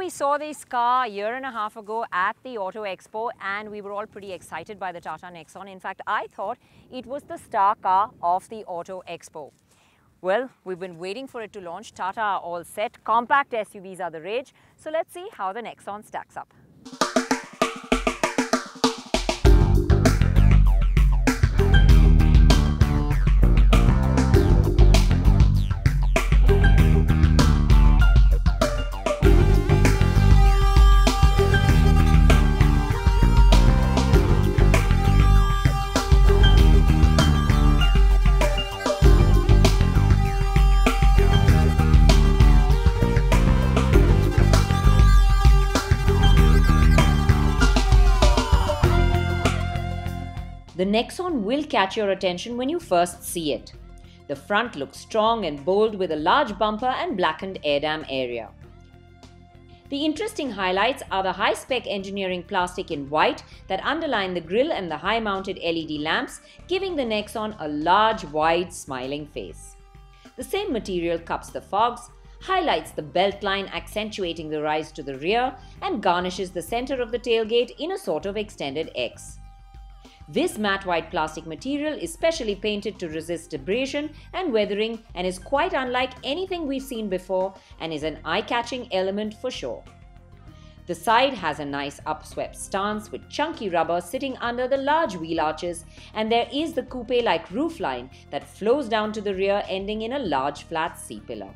we saw this car a year and a half ago at the Auto Expo, and we were all pretty excited by the Tata Nexon. In fact, I thought it was the star car of the Auto Expo. Well, we've been waiting for it to launch. Tata are all set. Compact SUVs are the rage. So let's see how the Nexon stacks up. The Nexon will catch your attention when you first see it. The front looks strong and bold with a large bumper and blackened air dam area. The interesting highlights are the high-spec engineering plastic in white that underline the grille and the high-mounted LED lamps, giving the Nexon a large, wide, smiling face. The same material cups the fogs, highlights the belt line accentuating the rise to the rear, and garnishes the center of the tailgate in a sort of extended X. This matte white plastic material is specially painted to resist abrasion and weathering and is quite unlike anything we've seen before and is an eye-catching element for sure. The side has a nice upswept stance with chunky rubber sitting under the large wheel arches, and there is the coupe-like roofline that flows down to the rear, ending in a large flat C-pillar.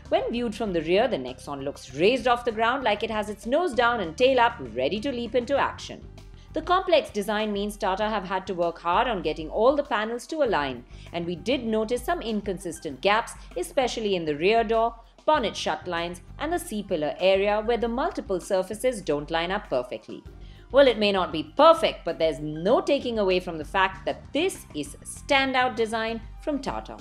When viewed from the rear, the Nexon looks raised off the ground like it has its nose down and tail up, ready to leap into action. The complex design means Tata have had to work hard on getting all the panels to align, and we did notice some inconsistent gaps, especially in the rear door, bonnet shut lines, and the C-pillar area where the multiple surfaces don't line up perfectly. Well, it may not be perfect, but there's no taking away from the fact that this is standout design from Tata.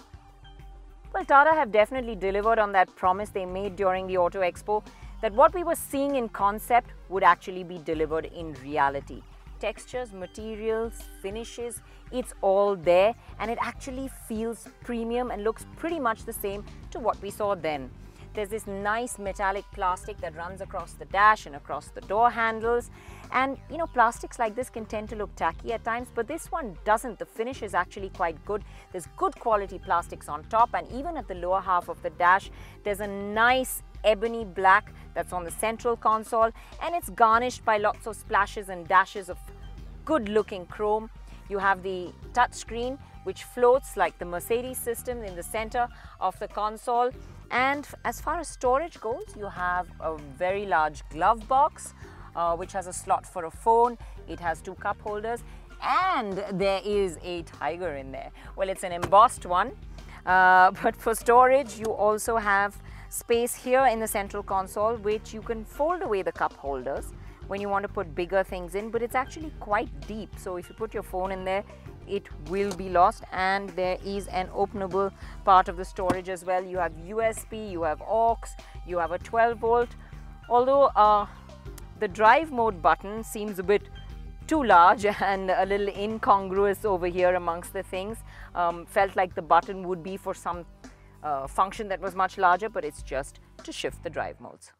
Well, Tata have definitely delivered on that promise they made during the Auto Expo, that what we were seeing in concept would actually be delivered in reality. Textures, materials, finishes, it's all there, and it actually feels premium and looks pretty much the same to what we saw then. There's this nice metallic plastic that runs across the dash and across the door handles, and you know, plastics like this can tend to look tacky at times, but this one doesn't. The finish is actually quite good. There's good quality plastics on top, and even at the lower half of the dash there's a nice ebony black that's on the central console, and it's garnished by lots of splashes and dashes of good looking chrome. You have the touch screen which floats like the Mercedes system in the center of the console, and as far as storage goes, you have a very large glove box which has a slot for a phone. It has two cup holders, and there is a tiger in there. Well, it's an embossed one, but for storage you also have space here in the central console, which you can fold away the cup holders when you want to put bigger things in, but it's actually quite deep, so if you put your phone in there it will be lost. And there is an openable part of the storage as well. You have USB, you have aux, you have a 12-volt, although the drive mode button seems a bit too large and a little incongruous over here amongst the things. Felt like the button would be for some function that was much larger, but it's just to shift the drive modes.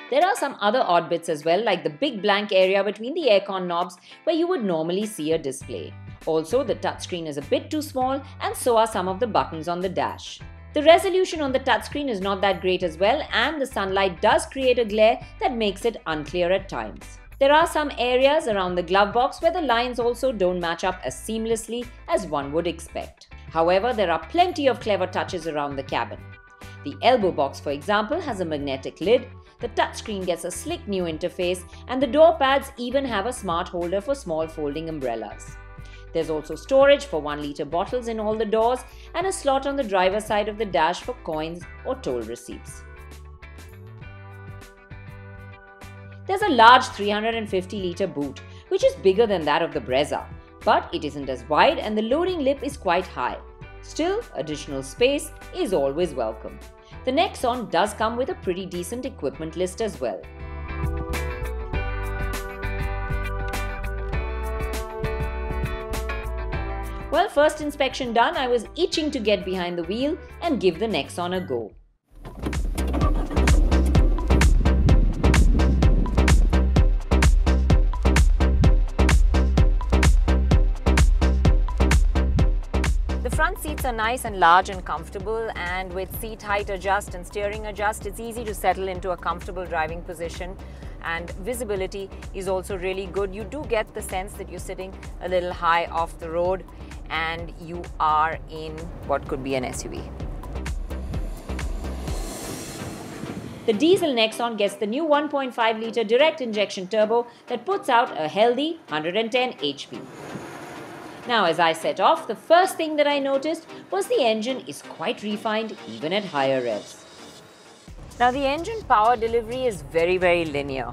There are some other odd bits as well, like the big blank area between the aircon knobs where you would normally see a display. Also, the touchscreen is a bit too small, and so are some of the buttons on the dash. The resolution on the touchscreen is not that great as well, and the sunlight does create a glare that makes it unclear at times. There are some areas around the glove box where the lines also don't match up as seamlessly as one would expect. However, there are plenty of clever touches around the cabin. The elbow box, for example, has a magnetic lid, the touchscreen gets a slick new interface, and the door pads even have a smart holder for small folding umbrellas. There's also storage for 1-liter bottles in all the doors, and a slot on the driver's side of the dash for coins or toll receipts. There's a large 350-liter boot, which is bigger than that of the Brezza, but it isn't as wide and the loading lip is quite high. Still, additional space is always welcome. The Nexon does come with a pretty decent equipment list as well. Well, first inspection done, I was itching to get behind the wheel and give the Nexon a go. The front seats are nice and large and comfortable, and with seat height adjust and steering adjust, it's easy to settle into a comfortable driving position, and visibility is also really good. You do get the sense that you're sitting a little high off the road and you are in what could be an SUV. The diesel Nexon gets the new 1.5-litre direct injection turbo that puts out a healthy 110 HP. Now, as I set off, the first thing that I noticed was the engine is quite refined even at higher revs. Now, the engine power delivery is very linear.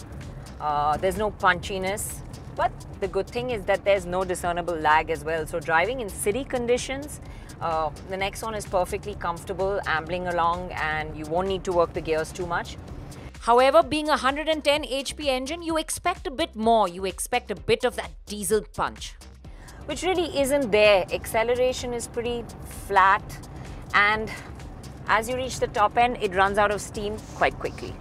There's no punchiness, but the good thing is that there's no discernible lag as well. So driving in city conditions, the Nexon is perfectly comfortable ambling along, and you won't need to work the gears too much. However, being a 110 HP engine, you expect a bit more. You expect a bit of that diesel punch, which really isn't there. Acceleration is pretty flat, and as you reach the top end, it runs out of steam quite quickly.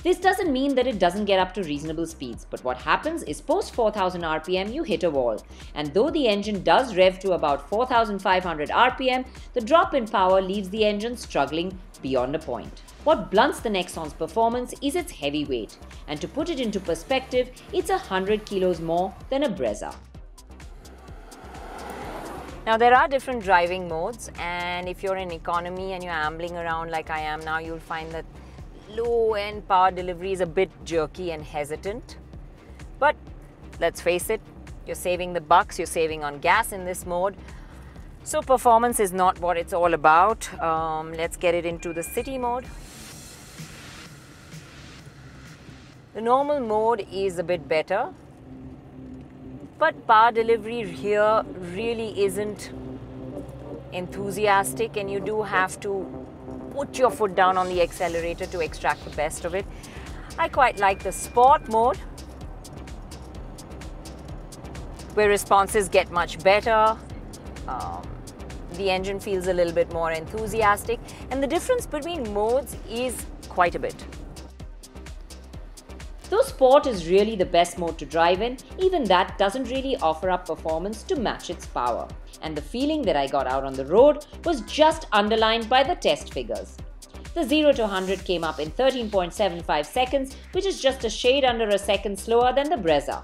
This doesn't mean that it doesn't get up to reasonable speeds, but what happens is post 4000 RPM you hit a wall, and though the engine does rev to about 4500 RPM, the drop in power leaves the engine struggling beyond a point. What blunts the Nexon's performance is its heavy weight, and to put it into perspective, it's 100 kilos more than a Brezza. Now, there are different driving modes, and if you're in economy and you're ambling around like I am now, you'll find that low-end power delivery is a bit jerky and hesitant. But let's face it, you're saving the bucks, you're saving on gas in this mode. So performance is not what it's all about. Let's get it into the city mode. The normal mode is a bit better, but power delivery here really isn't enthusiastic, and you do have to put your foot down on the accelerator to extract the best of it. I quite like the sport mode, where responses get much better. The engine feels a little bit more enthusiastic, and the difference between modes is quite a bit. Though sport is really the best mode to drive in, even that doesn't really offer up performance to match its power. And the feeling that I got out on the road was just underlined by the test figures. The 0 to 100 came up in 13.75 seconds, which is just a shade under a second slower than the Brezza.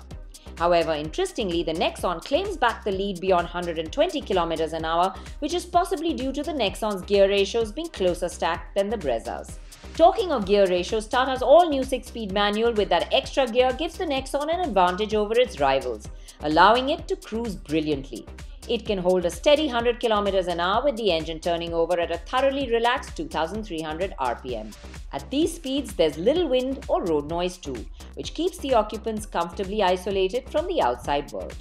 However, interestingly, the Nexon claims back the lead beyond 120 km an hour, which is possibly due to the Nexon's gear ratios being closer stacked than the Brezza's. Talking of gear ratios, Tata's all-new 6-speed manual with that extra gear gives the Nexon an advantage over its rivals, allowing it to cruise brilliantly. It can hold a steady 100 km an hour with the engine turning over at a thoroughly relaxed 2300 RPM. At these speeds, there's little wind or road noise too, which keeps the occupants comfortably isolated from the outside world.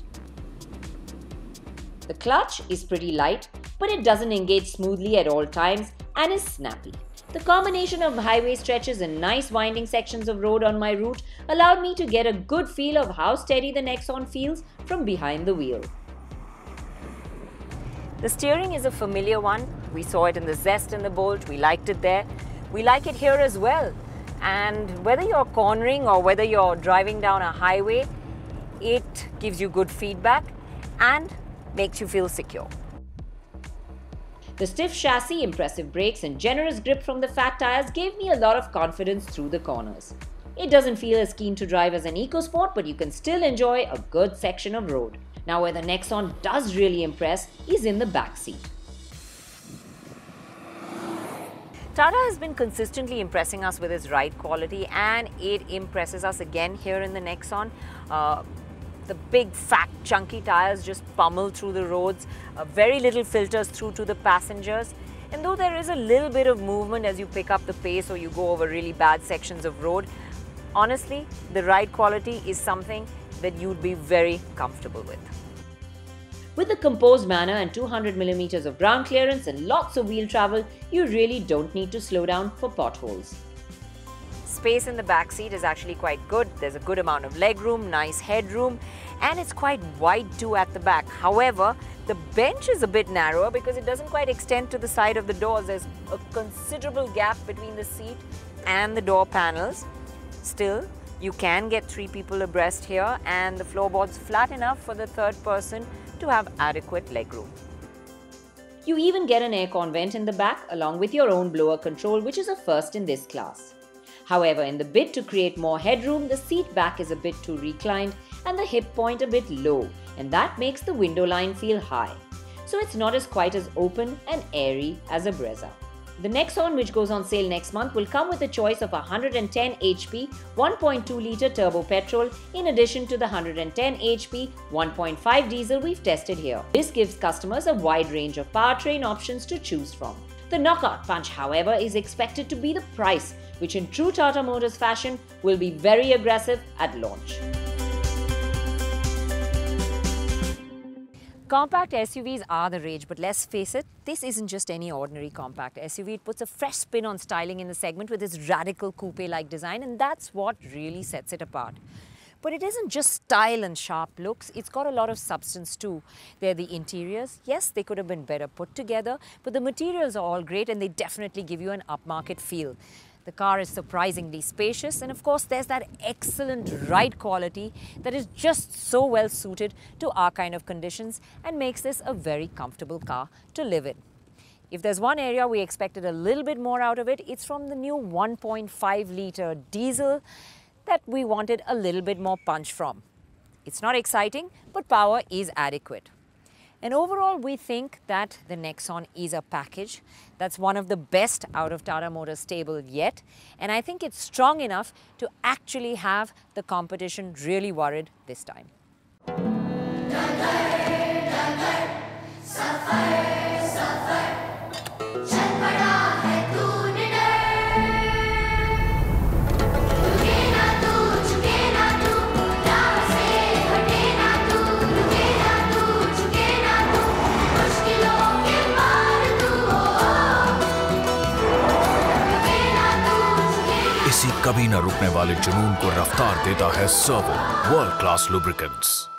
The clutch is pretty light, but it doesn't engage smoothly at all times and is snappy. The combination of highway stretches and nice winding sections of road on my route allowed me to get a good feel of how steady the Nexon feels from behind the wheel. The steering is a familiar one. We saw it in the Zest and the Bolt. We liked it there. We like it here as well. And whether you're cornering or whether you're driving down a highway, it gives you good feedback and makes you feel secure. The stiff chassis, impressive brakes and generous grip from the fat tires gave me a lot of confidence through the corners. It doesn't feel as keen to drive as an EcoSport, but you can still enjoy a good section of road. Now, where the Nexon does really impress is in the back seat. Tata has been consistently impressing us with its ride quality, and it impresses us again here in the Nexon. The big, fat, chunky tires just pummel through the roads, very little filters through to the passengers. And though there is a little bit of movement as you pick up the pace or you go over really bad sections of road, honestly, the ride quality is something that you'd be very comfortable with. With the composed manner and 200mm of ground clearance and lots of wheel travel, you really don't need to slow down for potholes. Space in the back seat is actually quite good. There's a good amount of leg room, nice headroom, and it's quite wide too at the back. However, the bench is a bit narrower because it doesn't quite extend to the side of the doors. There's a considerable gap between the seat and the door panels. Still, you can get 3 people abreast here, and the floorboard's flat enough for the third person to have adequate legroom. You even get an aircon vent in the back along with your own blower control, which is a first in this class. However, in the bid to create more headroom, the seat back is a bit too reclined and the hip point a bit low, and that makes the window line feel high. So it's not as quite as open and airy as a Brezza. The Nexon, which goes on sale next month, will come with a choice of 110 HP 1.2-litre turbo petrol in addition to the 110 HP 1.5 diesel we've tested here. This gives customers a wide range of powertrain options to choose from. The knockout punch, however, is expected to be the price, which in true Tata Motors fashion will be very aggressive at launch. Compact SUVs are the rage, but let's face it, this isn't just any ordinary compact SUV. It puts a fresh spin on styling in the segment with its radical coupe-like design, and that's what really sets it apart. But it isn't just style and sharp looks, it's got a lot of substance too. They're the interiors. Yes, they could have been better put together, but the materials are all great and they definitely give you an upmarket feel. The car is surprisingly spacious, and of course there's that excellent ride quality that is just so well suited to our kind of conditions and makes this a very comfortable car to live in. If there's one area we expected a little bit more out of it, it's from the new 1.5-litre diesel that we wanted a little bit more punch from. It's not exciting, but power is adequate. And overall, we think that the Nexon is a package that's one of the best out of Tata Motors stable yet. And I think it's strong enough to actually have the competition really worried this time. इसी कभी न रुकने वाले जुनून को रफ्तार देता है सर्वो वर्ल्ड क्लास लुब्रिकेंट्स।